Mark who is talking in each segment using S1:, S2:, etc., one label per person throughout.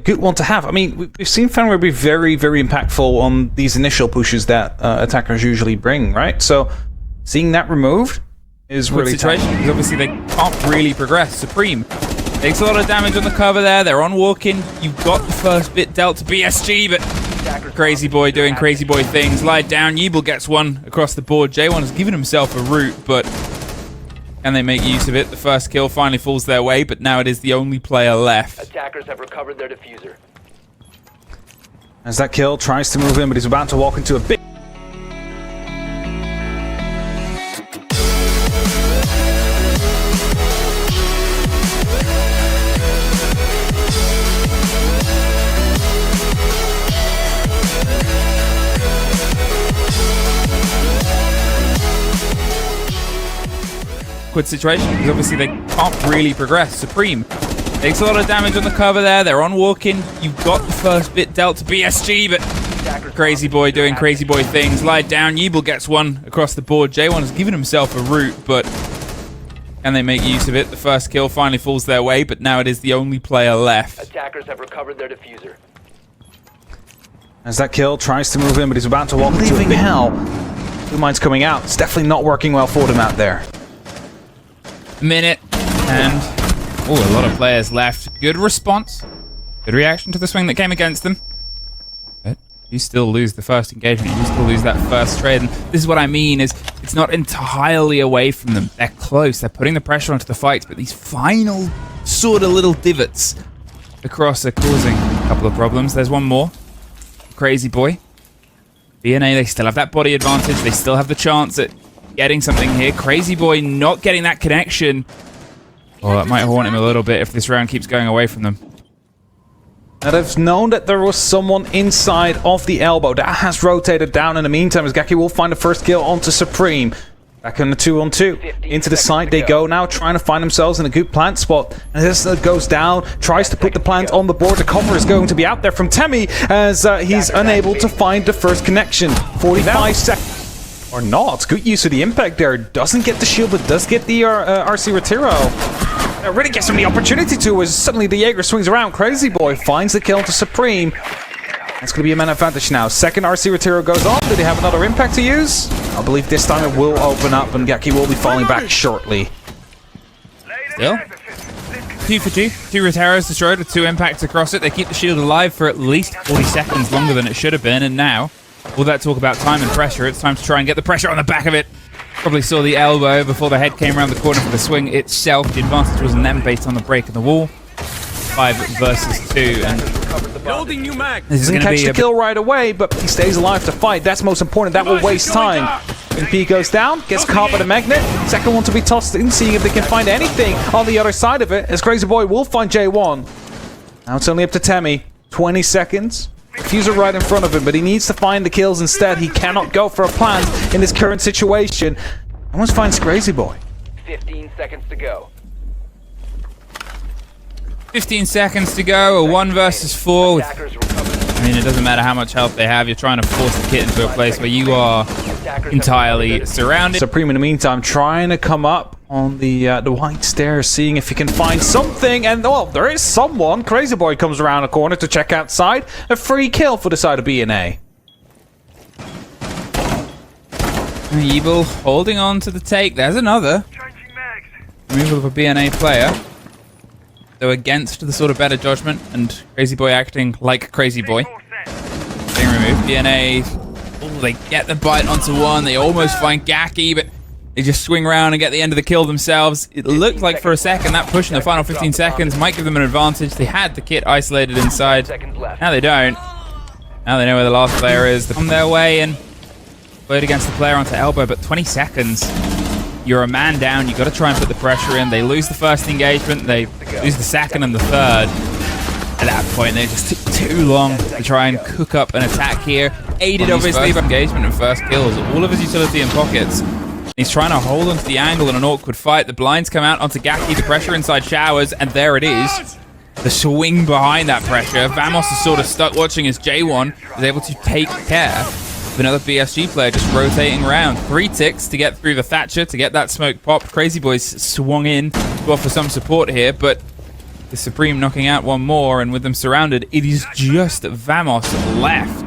S1: a good one to have. I mean, we've seen Fenrir be very, very impactful on these initial pushes that attackers usually bring, right? So seeing that removed is really
S2: situation
S1: tough.
S2: because obviously they can't really progress. Supreme takes a lot of damage on the cover there. They're on walking. You've got the first bit dealt to BSG, but Crazy Boy doing Crazy Boy things. Lied down. Yeeble gets one across the board. J1 has given himself a route, but can they make use of it? The first kill finally falls their way, but now it is the only player left.
S3: Attackers have recovered their diffuser.
S1: As that kill tries to move in, but he's about to walk into a big...
S2: Awkward situation because obviously they can't really progress. Supreme takes a lot of damage on the cover there. They're on walking. You've got the first bit dealt to BSG, but Crazy Boy doing Crazy Boy things. Lied down. Yeeble gets one across the board. J1 has given himself a route, but can they make use of it? The first kill finally falls their way, but now it is the only player left.
S3: Attackers have recovered their diffuser.
S1: As that kill tries to move in, but he's about to walk into a big hell. Blue Mine's coming out. It's definitely not working well for them out there.
S2: Minute and a lot of players left. Good response, good reaction to the swing that came against them, but you still lose the first engagement. You still lose that first trade, and this is what I mean, is it's not entirely away from them. They're close, they're putting the pressure onto the fights, but these final sort of little divots across are causing a couple of problems. There's one more. Crazy Boy, BNA, they still have that body advantage. They still have the chance at getting something here. Crazy Boy not getting that connection. Well, that might haunt him a little bit if this round keeps going away from them.
S1: Now they've known that there was someone inside of the elbow. That has rotated down in the meantime as Gaki will find the first kill onto Supreme. Back on the 2-on-2. Into the side they go now, trying to find themselves in a good plant spot. And this goes down, tries to put the plant on the board. The cover is going to be out there from Temmie as he's unable to find the first connection. 45 seconds. Or not. Good use of the impact there. Doesn't get the shield, but does get the RC Retiro. It really gives him the opportunity to, as suddenly the Jaeger swings around. Crazy Boy finds the kill to Supreme. That's going to be a man advantage now. Second RC Retiro goes on. Do they have another impact to use? I believe this time it will open up and Gaki will be falling back shortly.
S2: Still? 2 for 2. 2 Retiros destroyed with 2 impacts across it. They keep the shield alive for at least 40 seconds longer than it should have been, and now all that talk about time and pressure, it's time to try and get the pressure on the back of it. Probably saw the elbow before the head came around the corner for the swing itself. The advantage was on them based on the break in the wall. 5 versus 2, and this is going to
S1: catch
S2: be
S1: the kill right away, but he stays alive to fight. That's most important. That will waste time. MP goes down, gets caught by the magnet. Second one to be tossed in, seeing if they can find anything on the other side of it, as Crazy Boy will find J1. Now it's only up to Temmie. 20 seconds. Diffuser right in front of him, but he needs to find the kills instead. He cannot go for a plant in this current situation. Almost finds Crazy Boy.
S3: 15 seconds to go.
S2: 15 seconds to go, a 1 versus 4. I mean, it doesn't matter how much health they have. You're trying to force the kit into a place where you are entirely surrounded.
S1: Supreme, in the meantime, trying to come up on the white stairs, seeing if he can find something. And, well, there is someone. Crazy Boy comes around a corner to check outside. A free kill for the side of BNA.
S2: Evil holding on to the take. There's another removal of a BNA player. Though against the sort of better judgment, and Crazy Boy acting like Crazy Boy. Being removed. BNA, they get the bite onto one. They almost find Gaki, but they just swing around and get the end of the kill themselves. It looked like for a second that push in the final 15 seconds might give them an advantage. They had the kit isolated inside. Now they don't. Now they know where the last player is. They're on their way and played against the player onto elbow, but 20 seconds. You're a man down, you got to try and put the pressure in. They lose the first engagement, they lose the second and the third. At that point, they just took too long to try and cook up an attack here. Aided, obviously, by engagement and first kills. All of his utility in pockets. He's trying to hold onto the angle in an awkward fight. The blinds come out onto Gaki, the pressure inside showers, and there it is. The swing behind that pressure. Vamos is sort of stuck watching as J1 is able to take care. Another BSG player just rotating around. 3 ticks to get through the Thatcher, to get that smoke popped. Crazy Boys swung in to offer some support here, but The Supreme knocking out one more, and with them surrounded, it is just Vamos left.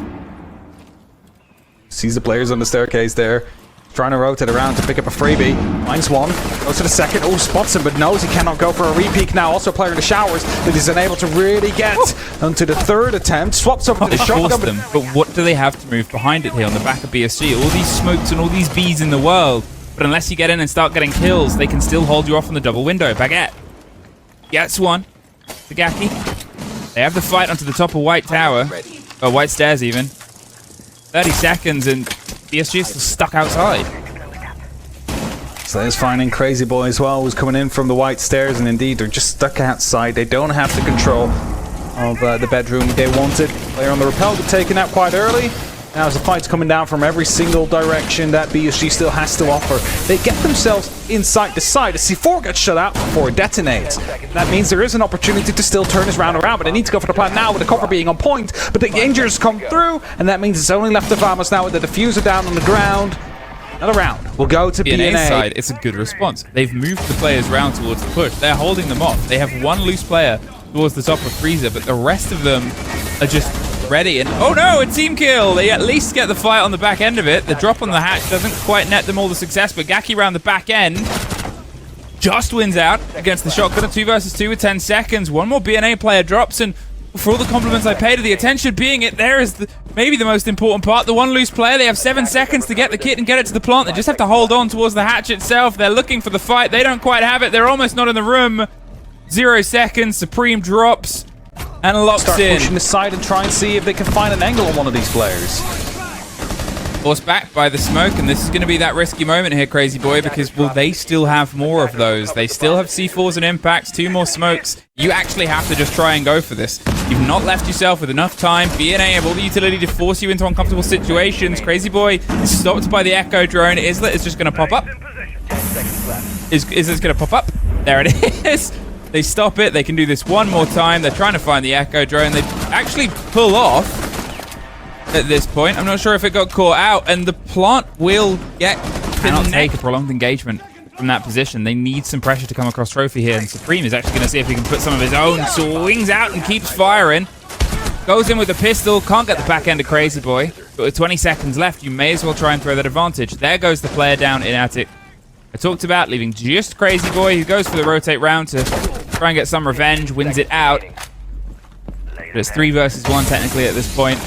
S1: Sees the players on the staircase there. Trying to rotate around to pick up a freebie. Finds one. Goes to the second. Oh, spots him, but knows he cannot go for a repeat now. Also a player in the showers that is unable to really get onto the third attempt. Swaps over to the shotgun.
S2: Them, but what do they have to move behind it here on the back of BSG? All these smokes and all these bees in the world. But unless you get in and start getting kills, they can still hold you off on the double window. Baguette gets one. Tagaki. They have the fight onto the top of White Tower. Or White Stairs even. 30 seconds and BSG is still stuck outside.
S1: So there's finding Crazy Boy as well, who's coming in from the White Stairs, and indeed they're just stuck outside. They don't have the control of the bedroom they wanted. Player on the rappel got taken out quite early. Now as the fight's coming down from every single direction that BSG still has to offer, they get themselves inside the side. The C4 gets shut out before it detonates. That means there is an opportunity to still turn this round around, but they need to go for the plan now with the cover being on point. But the injuries come through, and that means it's only left to Vamos now with the diffuser down on the ground. Another round will go to BNA.
S2: Side, it's a good response. They've moved the players round towards the push. They're holding them off. They have one loose player towards the top of Freezer, but the rest of them are just ready. And oh no, a team kill! They at least get the fight on the back end of it. The drop on the hatch doesn't quite net them all the success, but Gaki around the back end just wins out against the shotgun. 2 versus 2 with 10 seconds. One more BNA player drops, and for all the compliments I paid to the attention being it, there is maybe the most important part. The one loose player, they have 7 seconds to get the kit and get it to the plant. They just have to hold on towards the hatch itself. They're looking for the fight. They don't quite have it. They're almost not in the room. 0 seconds. Supreme drops and locks
S1: Start
S2: in.
S1: pushing aside and try and see if they can find an angle on one of these players.
S2: Forced back by the smoke, and this is going to be that risky moment here, Crazy Boy, because will they still have more of those? They still have C4s and impacts, 2 more smokes. You actually have to just try and go for this. You've not left yourself with enough time. BNA have all the utility to force you into uncomfortable situations. Crazy Boy is stopped by the Echo drone. Islet is just going to pop up. Islet's going to pop up. There it is. They stop it. They can do this one more time. They're trying to find the Echo drone. They actually pull off at this point. I'm not sure if it got caught out, and the plant will cannot take a prolonged engagement from that position. They need some pressure to come across Trophy here, and Supreme is actually going to see if he can put some of his own. Swings out and keeps firing. Goes in with a pistol. Can't get the back end of Crazy Boy, but with 20 seconds left, you may as well try and throw that advantage. There goes the player down in Attic. I talked about leaving just Crazy Boy, who goes for the rotate round to try and get some revenge, wins it out. But it's 3 versus 1 technically at this point.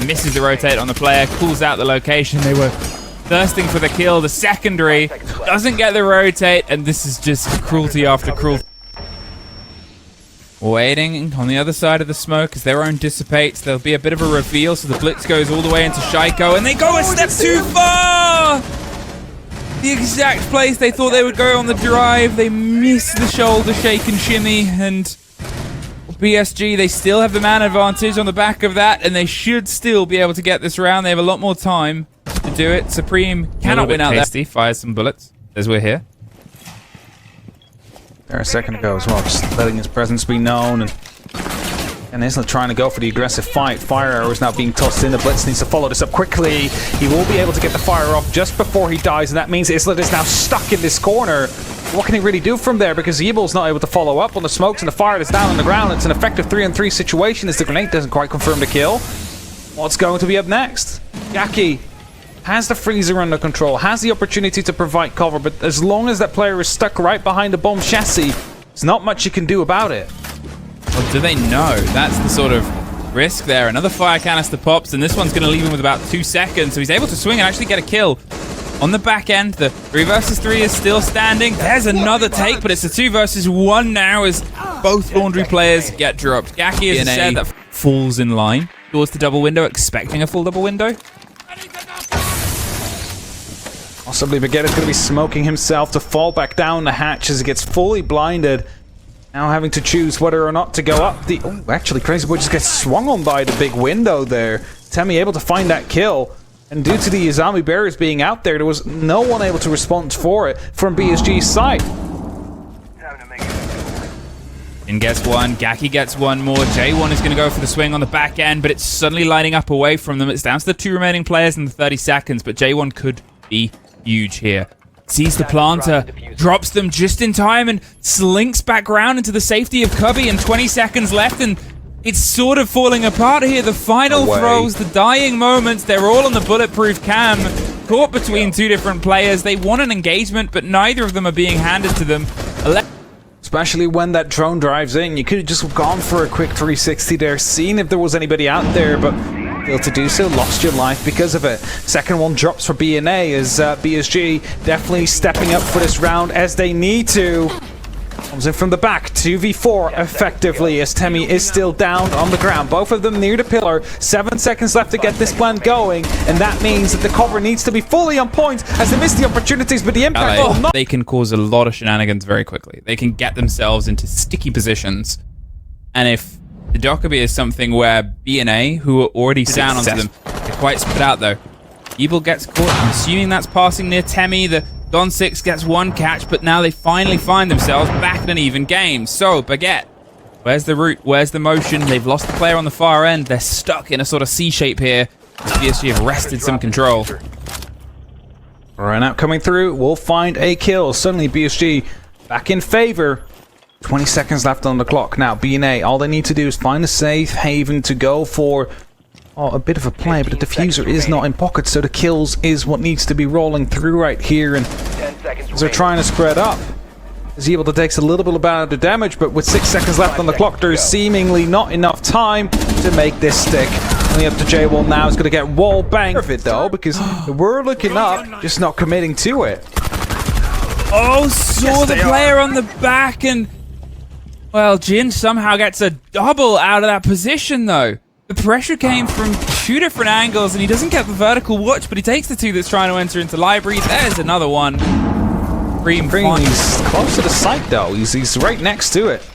S2: Misses the rotate on the player, cools out the location. They were thirsting for the kill. The secondary doesn't get the rotate, and this is just cruelty after cruelty. Waiting on the other side of the smoke as their own dissipates. There'll be a bit of a reveal, so the blitz goes all the way into Shaiko, and they go a step too far! The exact place they thought they would go on the drive. They miss the shoulder shake and shimmy, and BSG, they still have the man advantage on the back of that, and they should still be able to get this round. They have a lot more time to do it. Supreme cannot win out there. Fires some bullets as we're here.
S1: There a second ago as well, just letting his presence be known, and Isla trying to go for the aggressive fight. Fire arrow is now being tossed in. The Blitz needs to follow this up quickly. He will be able to get the fire off just before he dies, and that means Isla is now stuck in this corner. What can he really do from there? Because Evil's not able to follow up on the smokes and the fire that's down on the ground. It's an effective 3-on-3 situation as the grenade doesn't quite confirm the kill. What's going to be up next? Gaki has the freezer under control, has the opportunity to provide cover, but as long as that player is stuck right behind the bomb chassis, there's not much you can do about it.
S2: Well, do they know? That's the sort of risk there. Another fire canister pops, and this one's going to leave him with about 2 seconds, so he's able to swing and actually get a kill. On the back end, the 3 versus 3 is still standing. There's another take, but it's a 2 versus 1 now as both Laundry players get dropped. Gaki is said that falls in line towards the double window, expecting a full double window.
S1: Possibly Baguette is going to be smoking himself to fall back down the hatch as he gets fully blinded. Now having to choose whether or not to go up the... Oh, actually, Crazy Boy just gets swung on by the big window there. Temi able to find that kill. And due to the zombie barriers being out there, there was no one able to respond for it from BSG's side.
S2: And gets one, Gaki gets one more. J1 is going to go for the swing on the back end, but it's suddenly lining up away from them. It's down to the 2 remaining players in the 30 seconds, but J1 could be huge here. sees the planter, drops them just in time, and slinks back round into the safety of Cubby, and 20 seconds left, and it's sort of falling apart here. The final throws, the dying moments, they're all on the bulletproof cam. Caught between two different players. They want an engagement, but neither of them are being handed to them.
S1: Especially when that drone drives in. You could have just gone for a quick 360 there, seen if there was anybody out there, but failed to do so, lost your life because of it. Second one drops for BNA as BSG definitely stepping up for this round as they need to. Comes in from the back, 2v4 effectively as Temmie is still down on the ground. Both of them near the pillar. 7 seconds left to get this plan going, and that means that the cover needs to be fully on point as they miss the opportunities, but the impact will not.
S2: They can cause a lot of shenanigans very quickly. They can get themselves into sticky positions, and if the Dockerby is something where BNA, who are already down onto them, they're quite spread out though. Evil gets caught. I'm assuming that's passing near Temmie. The Don 6 gets one catch, but now they finally find themselves back in an even game. So, Baguette, where's the route? Where's the motion? They've lost the player on the far end. They're stuck in a sort of C shape here. PSG have wrested some control.
S1: Run out coming through. We'll find a kill. Suddenly, BSG back in favor. 20 seconds left on the clock. Now, BNA, all they need to do is find a safe haven to go for a bit of a play, but the diffuser is not in pocket, so the kills is what needs to be rolling through right here, and as they're trying to spread up, is able to take a little bit of the damage, but with 6 seconds left on the clock, there's seemingly not enough time to make this stick. Only up to J-Wall now is going to get wall bang of it though, because we're looking up, just not committing to it.
S2: Oh, saw the player on the back, and well, Jin somehow gets a double out of that position though. The pressure came from two different angles, and he doesn't get the vertical watch, but he takes the two that's trying to enter into library. There's another one.
S1: He's close to the site though. He's right next to it.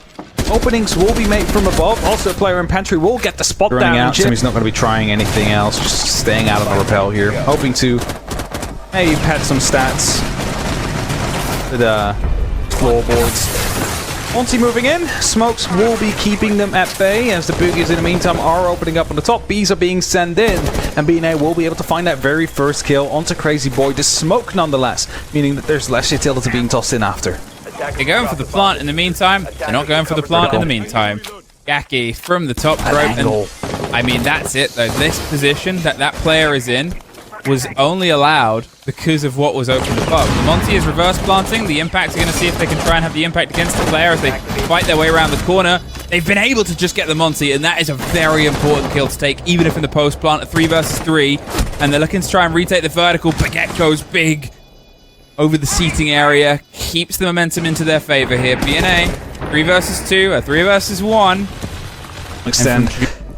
S1: Openings will be made from above. Also, a player in pantry will get the spot down. Out, so he's not going to be trying anything else. Just staying out of the rappel here, hoping to maybe pad some stats with floorboards. Monty moving in. Smokes will be keeping them at bay as the boogies in the meantime are opening up on the top. Bees are being sent in, and BNA will be able to find that very first kill onto Crazy Boy. The smoke nonetheless, meaning that there's less utility being tossed in after.
S2: They're going for the plant in the meantime. They're not going for the plant in the meantime. Gaki from the top rope, and I mean that's it though. This position that player is in was only allowed because of what was opened above. The Monty is reverse planting. The Impact are going to see if they can try and have the impact against the player as they fight their way around the corner. They've been able to just get the Monty, and that is a very important kill to take, even if in the post plant, a 3 versus 3, and they're looking to try and retake the vertical. Baguette goes big over the seating area, keeps the momentum into their favor here. BNA, 3 versus 2, a 3 versus 1.
S1: Extend.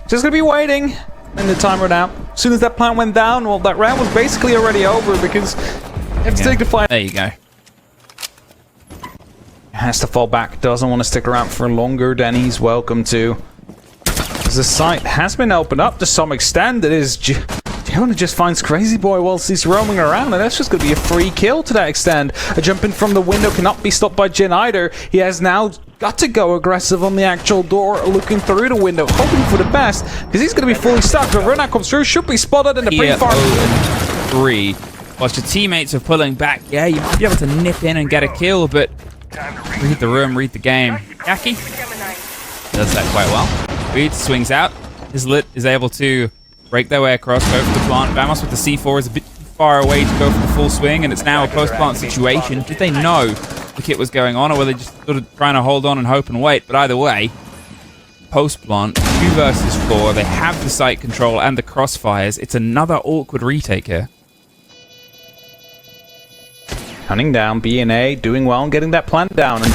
S1: Just going to be waiting. And the time ran out. As soon as that plant went down, well, that round was basically already over because you have to take the flight.
S2: There you go.
S1: Has to fall back. Doesn't want to stick around for longer than he's welcome to. As the site has been opened up to some extent, it is Jonah just finds Crazy Boy whilst he's roaming around, and that's just going to be a free kill to that extent. A jump in from the window cannot be stopped by Jin either. He has now got to go aggressive on the actual door, looking through the window, hoping for the best, because he's going to be fully stuck. The run out comes through, should be spotted in the pre-fire.
S2: 3. Whilst your teammates are pulling back, yeah, you might be able to nip in and get a kill, but read the room, read the game. Yaki does that quite well. Reed swings out. His lit is able to break their way across, go for the plant. Vamos with the C4 is a bit too far away to go for the full swing, and it's now a post-plant situation. Did they know the kit was going on, or were they just sort of trying to hold on and hope and wait? But either way, post-plant, 2 versus 4. They have the site control and the crossfires. It's another awkward retake here.
S1: Hunting down, BNA doing well and getting that plant down. And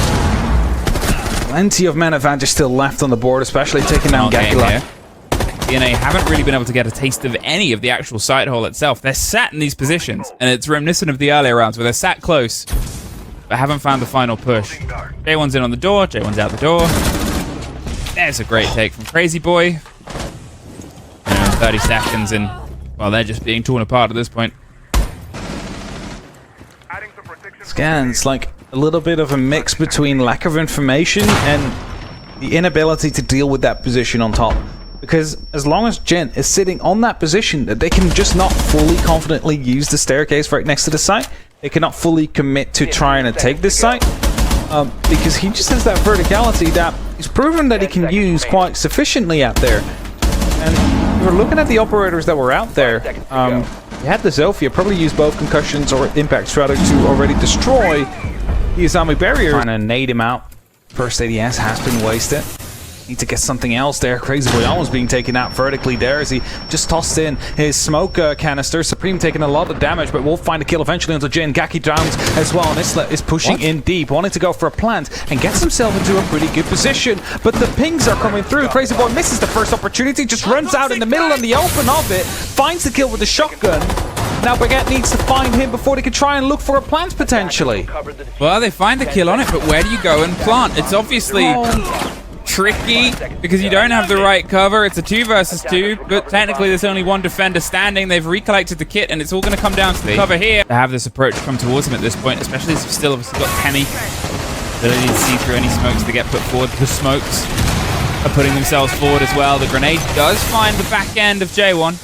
S1: plenty of men advantage still left on the board, especially taking down Gakula.
S2: BNA haven't really been able to get a taste of any of the actual site hole itself. They're sat in these positions, and it's reminiscent of the earlier rounds where they're sat close, but haven't found the final push. J1's in on the door, J1's out the door. There's a great take from Crazy Boy. 30 seconds, and well, they're just being torn apart at this point.
S1: Again, it's like a little bit of a mix between lack of information and the inability to deal with that position on top. Because as long as Jin is sitting on that position, that they can just not fully confidently use the staircase right next to the site, They cannot fully commit to trying to take this site because he just has that verticality that he's proven that he can use quite sufficiently out there. And we're looking at the operators that were out there. You had the Zofia probably use both concussions or impact strata to already destroy the Islamic barrier. Trying to nade him out. First ADS has been wasted. Need to get something else there. Crazy Boy almost being taken out vertically there as he just tossed in his smoke canister. Supreme taking a lot of damage, but will find a kill eventually onto Jin. Gaki drowns as well, and Isla is pushing in deep, wanting to go for a plant and gets himself into a pretty good position. But the pings are coming through. Crazy Boy misses the first opportunity, just runs out in the middle and the open of it, finds the kill with the shotgun. Now Baguette needs to find him before they can try and look for a plant potentially.
S2: Well, they find the kill on it, but where do you go and plant? It's obviously tricky because you don't have the right cover. It's a 2 versus 2, but technically there's only one defender standing. They've recollected the kit, and it's all going to come down to the cover here. To have this approach come towards him at this point, especially as you've still obviously got Temi. Ability to see through any smokes that get put forward. The smokes are putting themselves forward as well. The grenade does find the back end of J1.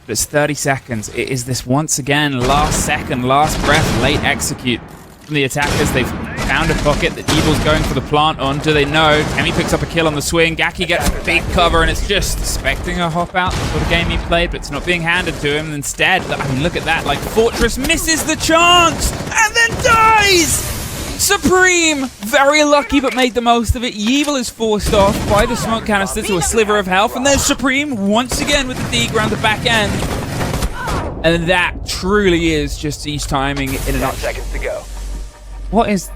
S2: But it's 30 seconds. It is this once again, last second, last breath, late execute from the attackers. They've found a pocket that Evil's going for the plant on. Do they know? Temi picks up a kill on the swing. Gaki gets big cover, and it's just expecting a hop out. The sort of game he played, but it's not being handed to him. Instead, I mean, look at that. Like, Fortress misses the chance and then dies! Supreme, very lucky but made the most of it. Yeevil is forced off by the smoke canister to a sliver of health, and there's Supreme once again with the dig around the back end. And that truly is just each timing in and out.
S3: 10 seconds to go.
S2: What is...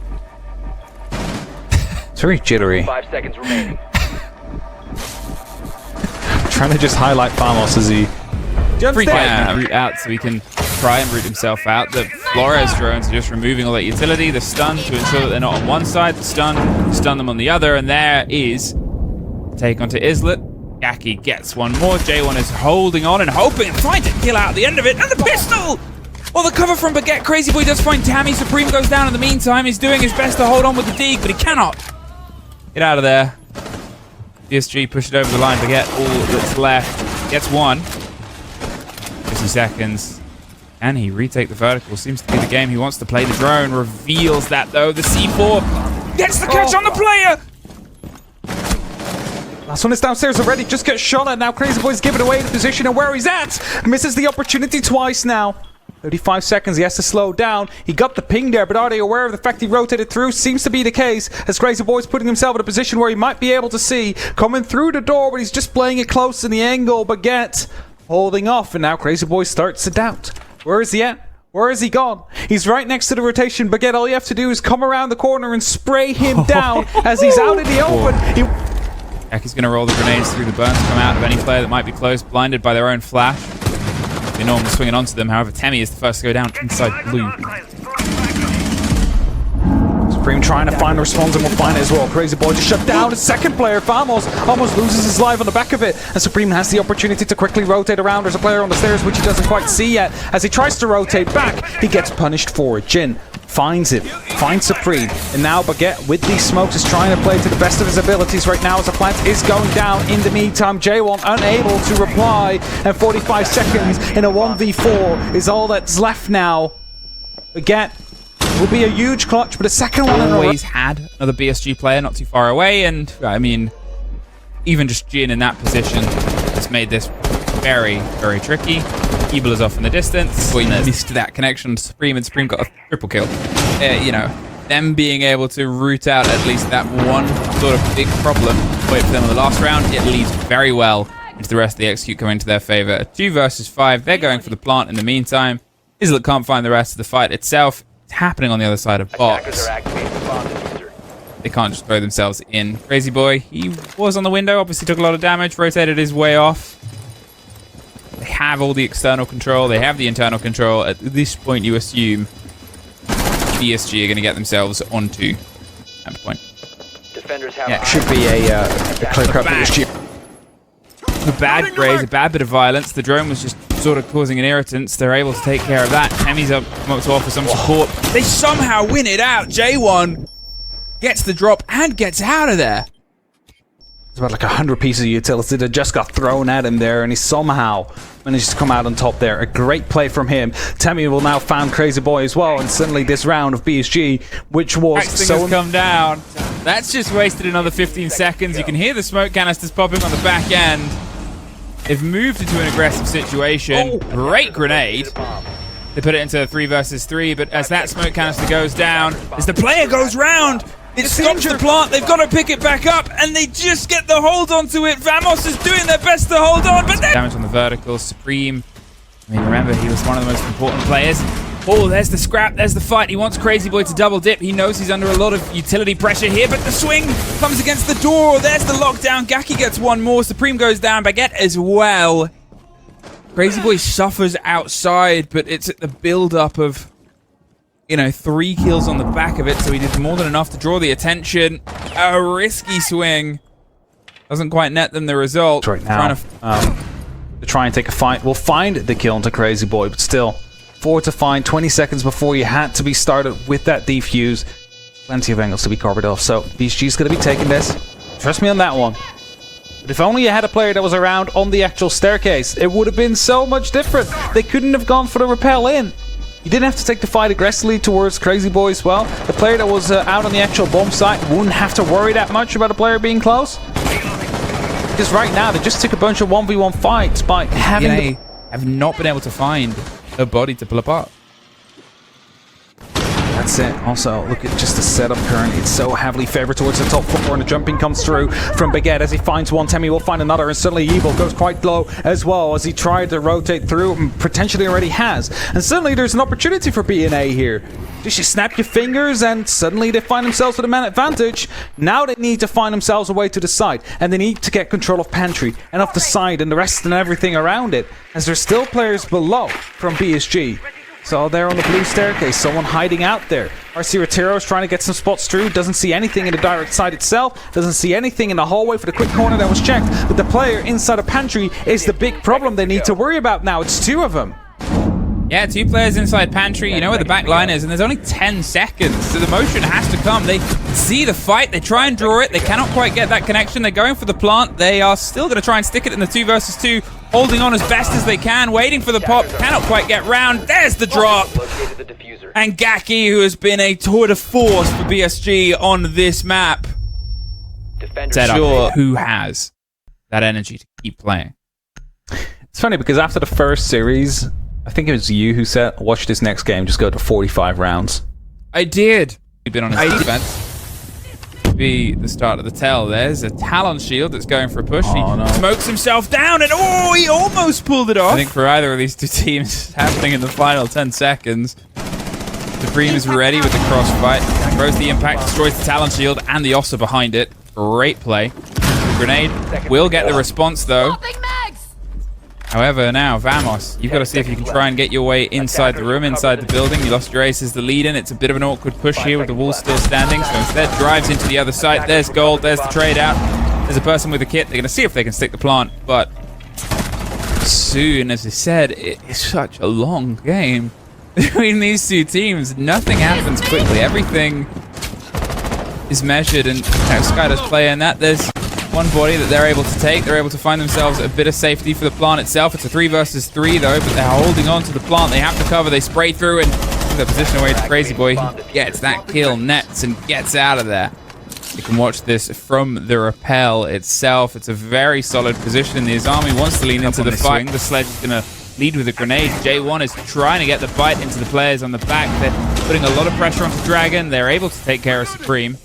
S1: It's very jittery.
S3: 5 seconds remaining.
S1: Trying to just highlight Famos as he jumps
S2: Freak
S1: down.
S2: root out so he can try and root himself out. The Flores drones are just removing all that utility. The stun to ensure that they're not on one side. The stun them on the other. And there is take onto Islet. Gaki gets one more. J1 is holding on and hoping and trying to kill out the end of it. And the pistol! Well, the cover from Baguette. Crazy Boy does find Tammy. Supreme goes down in the meantime. He's doing his best to hold on with the dig, but he cannot. Get out of there. PSG push it over the line. Baguette, all that's left. Gets one. 50 seconds. Can he retake the vertical? Seems to be the game he wants to play. The drone reveals that, though. The C4 gets the catch on the player.
S1: Last one is downstairs already. Just gets shot at. Now Crazy Boy's giving away the position and where he's at. Misses the opportunity twice now. 35 seconds. He has to slow down. He got the ping there, but are they aware of the fact he rotated through? Seems to be the case, as Crazy Boy's putting himself in a position where he might be able to see coming through the door, but he's just playing it close in the angle. Baguette holding off, and now Crazy Boy starts to doubt. Where is he at? Where is he gone? He's right next to the rotation. Baguette, all you have to do is come around the corner and spray him down as he's out in the open.
S2: He's going to roll the grenades through the burns, come out of any player that might be close, blinded by their own flash. They know I'm swinging onto them. However, Temi is the first to go down inside blue.
S1: Supreme trying to find a response and will find it as well. Crazy Boy just shut down. The second player, Famos, almost loses his life on the back of it. And Supreme has the opportunity to quickly rotate around. There's a player on the stairs which he doesn't quite see yet. As he tries to rotate back, he gets punished for it. Jin finds him, finds Supreme. And now Baguette with these smokes is trying to play to the best of his abilities right now as the plant is going down. In the meantime, J1 unable to reply. And 45 seconds in a 1v4 is all that's left now. Baguette will be a huge clutch, but a second one in a row.
S2: Always had another BSG player not too far away, and I mean, even just Jin in that position has made this very, very tricky. Evil is off in the distance. We missed that connection to Supreme, and Supreme got a triple kill. You know, them being able to root out at least that one sort of big problem, wait for them in the last round, it leads very well into the rest of the execute coming to their favor. 2 versus 5. They're going for the plant in the meantime. Islet can't find the rest of the fight itself. Happening on the other side of box. They can't just throw themselves in. Crazy Boy, he was on the window, obviously took a lot of damage, rotated his way off. They have all the external control, they have the internal control. At this point, you assume BSG are going to get themselves onto that point.
S1: Yeah, it should be a clear-cut BSG.
S2: A bad graze, a bad bit of violence. The drone was just sort of causing an irritance. They're able to take care of that. Temi's up to offer some support. They somehow win it out. J1 gets the drop and gets out of there.
S1: There's about like 100 pieces of utility that just got thrown at him there, and he somehow managed to come out on top there. A great play from him. Temmie will now find Crazy Boy as well, and suddenly this round of BSG, which was
S2: so has come down. That's just wasted another 15 seconds. You can hear the smoke canisters popping on the back end. They've moved into an aggressive situation. Great grenade. They put it into 3 versus 3, but as that smoke canister goes down, as the player goes round, it stops the plant. They've got to pick it back up, and they just get the hold onto it. Vamos is doing their best to hold on, but then damage on the vertical. Supreme, I mean, remember, he was one of the most important players. Oh, there's the scrap, there's the fight. He wants Crazy Boy to double dip. He knows he's under a lot of utility pressure here, but the swing comes against the door. There's the lockdown. Gaki gets one more. Supreme goes down. Baguette as well. Crazy Boy suffers outside, but it's at the build-up of, you know, 3 kills on the back of it, so he did more than enough to draw the attention. A risky swing. Doesn't quite net them the result.
S1: Right now, to try and take a fight. We'll find the kill into Crazy Boy, but still, 4 to find, 20 seconds before you had to be started with that defuse. Plenty of angles to be covered off, so BSG's going to be taking this. Trust me on that one. But if only you had a player that was around on the actual staircase, it would have been so much different. They couldn't have gone for the rappel in. You didn't have to take the fight aggressively towards Crazy Boy as well. The player that was out on the actual bomb site wouldn't have to worry that much about a player being close. Because right now, they just took a bunch of 1v1 fights by having...
S2: They have not been able to find a body to pull apart.
S1: That's it. Also, look at just the setup currently. It's so heavily favored towards the top 4, and the jumping comes through from Baguette as he finds one. Temmie will find another, and suddenly Evil goes quite low as well as he tried to rotate through, and potentially already has. And suddenly there's an opportunity for BNA here. Just you snap your fingers, and suddenly they find themselves with a man advantage. Now they need to find themselves a way to the side, and they need to get control of Pantry and of the side and the rest and everything around it, as there's still players below from BSG. So there on the blue staircase, someone hiding out there. RC Rotero is trying to get some spots through, doesn't see anything in the direct side itself, doesn't see anything in the hallway for the quick corner that was checked, but the player inside of Pantry is the big problem they need to worry about now. It's 2 of them.
S2: Yeah, 2 players inside Pantry. You know where the back line is, and there's only 10 seconds, so the motion has to come. They see the fight, they try and draw it, they cannot quite get that connection. They're going for the plant. They are still going to try and stick it in the 2 versus 2, holding on as best as they can, waiting for the pop, cannot quite get round. There's the drop. And Gaki, who has been a tour de force for BSG on this map, sure who has that energy to keep playing.
S1: It's funny because after the first series, I think it was you who said, watch this next game, just go to 45 rounds.
S2: I did. We've been on his defense. Be the start of the tell. There's a Talon shield that's going for a push. He smokes himself down, and oh, he almost pulled it off. I think for either of these 2 teams, happening in the final 10 seconds. Supreme is ready with the crossfight. Throws the impact, destroys the Talon shield and the Ossa behind it. Great play. The grenade will get the response though. However, now, Vamos, you've got to see if you can try and get your way inside the room, inside the building. You lost your ace as the lead in. It's a bit of an awkward push here with the walls still standing. So instead, drives into the other side. There's gold. There's the trade out. There's a person with a kit. They're going to see if they can stick the plant. But soon, as I said, it's such a long game between these 2 teams. Nothing happens quickly. Everything is measured. And Sky does play in that. There's one body that they're able to take. They're able to find themselves a bit of safety for the plant itself. It's a 3 versus 3 though, but they're holding on to the plant. They have to cover. They spray through and the position away to Crazy Boy. He gets that kill, nets, and gets out of there. You can watch this from the rappel itself. It's a very solid position. The Azami wants to lean into the fight. The sledge is going to lead with a grenade. J1 is trying to get the bite into the players on the back. They're putting a lot of pressure onto Dragon. They're able to take care of Supreme.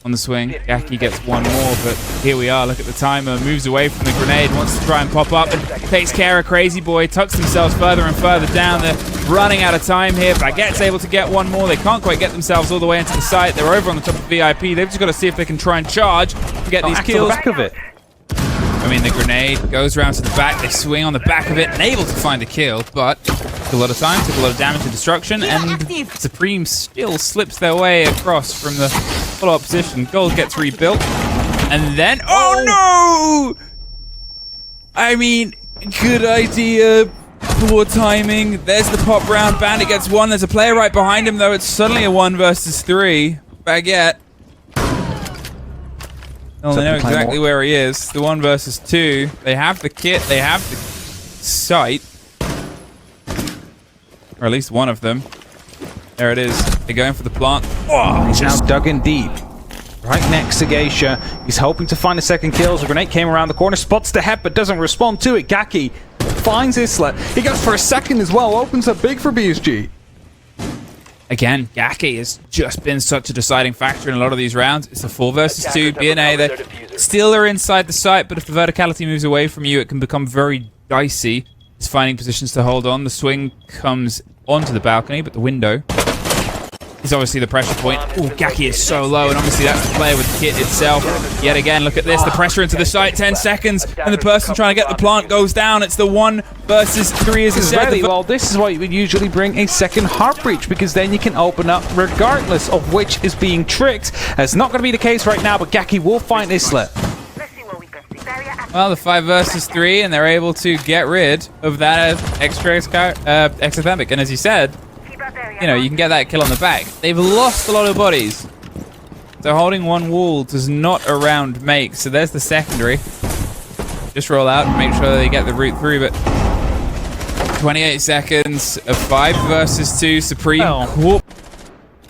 S2: On the swing, Gaki gets one more, but here we are. Look at the timer. Moves away from the grenade, wants to try and pop up, and takes care of Crazy Boy. Tucks themselves further and further down. They're running out of time here. Baguette's able to get one more. They can't quite get themselves all the way into the site. They're over on the top of VIP. They've just got to see if they can try and charge to get these kills.
S1: Back of it.
S2: I mean, the grenade goes around to the back. They swing on the back of it and able to find a kill, but took a lot of time, took a lot of damage and destruction, and Supreme still slips their way across from the follow-up position. Gold gets rebuilt, and then... Oh, no! I mean, good idea. Poor timing. There's the pop round. Bandit gets one. There's a player right behind him, though. It's suddenly a 1 versus 3. Baguette. Well, they know exactly where he is. The 1 versus 2. They have the kit. They have the sight. Or at least one of them. There it is. They're going for the plant.
S1: Oh, he's now dug in deep. Right next to Geisha. He's hoping to find a second kill. The grenade came around the corner, spots the head, but doesn't respond to it. Gaki finds Isla. He goes for a second as well. Opens up big for BSG.
S2: Again, Gaki has just been such a deciding factor in a lot of these rounds. It's a 4 versus 2. BNA, they still are inside the site, but if the verticality moves away from you, it can become very dicey. He's finding positions to hold on. The swing comes onto the balcony, but the window is obviously the pressure point. Oh, Gaki is so low, and obviously that's the player with the kit itself. Yet again, look at this. The pressure into the site, 10 seconds, and the person trying to get the plant goes down. It's the 1 versus 3 as
S1: Exactly. Well, this is why you would usually bring a second heart breach, because then you can open up regardless of which is being tricked. That's not going to be the case right now, but Gaki will find Isla.
S2: Well, the 5 versus 3, and they're able to get rid of that extra exothermic. And as you said, you know, you can get that kill on the back. They've lost a lot of bodies. So holding 1 wall does not a round make. So there's the secondary. Just roll out and make sure they get the route through. But 28 seconds of 5 versus 2. Supreme. Oh.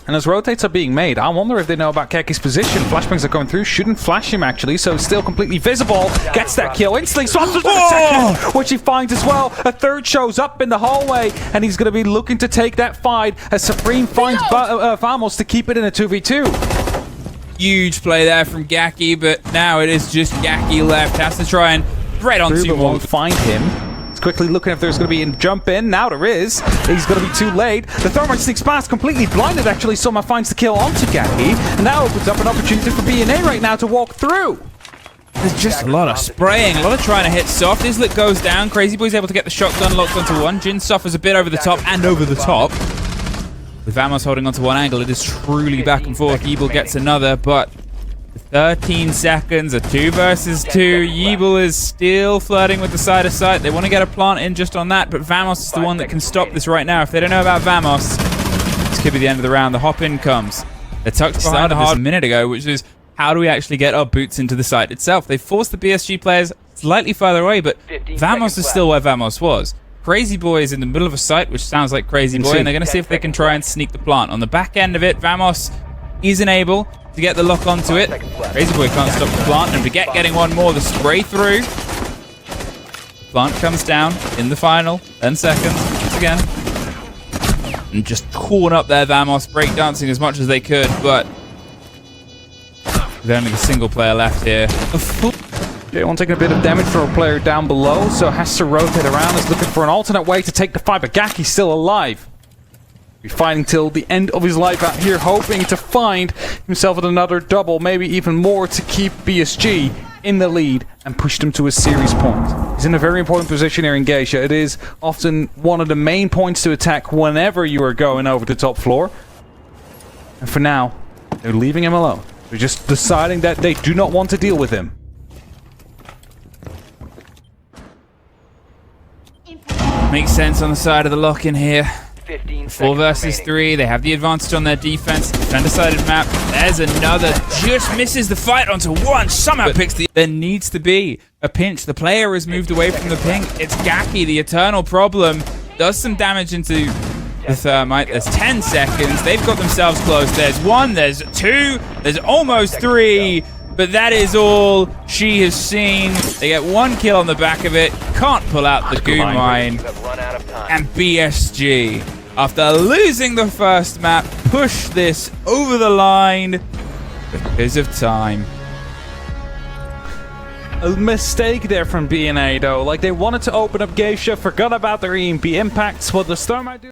S1: And as rotates are being made, I wonder if they know about Keki's position. Flashbangs are going through. Shouldn't flash him, actually, so still completely visible. Gets that kill instantly. Swaps with a second, which he finds as well. A third shows up in the hallway, and he's going to be looking to take that fight as Supreme finds Vamos to keep it in a 2v2.
S2: Huge play there from Gaki, but now it is just Gaki left. Has to try and thread on
S1: Ruben
S2: 2 more.
S1: won't find him. He's quickly looking if there's going to be a jump in. Now there is. He's going to be too late. The thermite sneaks past, completely blinded actually. Soma finds the kill onto Gaki, and that opens up an opportunity for BNA right now to walk through.
S2: There's just a lot of spraying, a lot of trying to hit soft. Islet goes down. Crazy Boy's able to get the shotgun locked onto 1. Jin suffers a bit over the top and over the top. With Vamos holding onto 1 angle, it is truly back and forth. Yeeble gets another, but 13 seconds, a 2 versus 2. Yeeble is still flirting with the side of sight. They want to get a plant in just on that, but Vamos is the one that can stop this right now. If they don't know about Vamos, this could be the end of the round. The hop in comes. They're tucked behind the hard a minute ago, which is how do we actually get our boots into the site itself? They forced the BSG players slightly further away, but Vamos is still where Vamos was. Crazy Boy is in the middle of a site, which sounds like Crazy Boy, and they're going to see if they can try and sneak the plant. On the back end of it, Vamos isn't able to get the lock onto it. Crazy Boy can't stop the plant, and forget getting 1 more. The spray through. Plant comes down in the final 10 seconds once again. And just torn up there, Vamos, breakdancing as much as they could, but there's only a single player left here.
S1: J1 taking a bit of damage from a player down below, so has to rotate around. Is looking for an alternate way to take the fight, but Gaki's still alive. Be fighting till the end of his life out here, hoping to find himself with another double, maybe even more, to keep BSG in the lead and push them to a series point. He's in a very important position here in Geisha. It is often one of the main points to attack whenever you are going over the top floor. And for now, they're leaving him alone. They're just deciding that they do not want to deal with him.
S2: Makes sense on the side of the lock in here. 4 versus 3. They have the advantage on their defense. Defender-sided map. There's another. Just misses the fight onto 1. Somehow picks the... There needs to be a pinch. The player has moved away from the ping. It's Gaki, the eternal problem. Does some damage into the thermite. There's 10 seconds. They've got themselves close. There's 1. There's 2. There's almost 3. But that is all she has seen. They get 1 kill on the back of it. Can't pull out the goo mine. And BSG, after losing the first map, push this over the line because of time.
S1: A mistake there from BNA though. Like, they wanted to open up Geisha, forgot about their EMP impacts. What does Thermite do?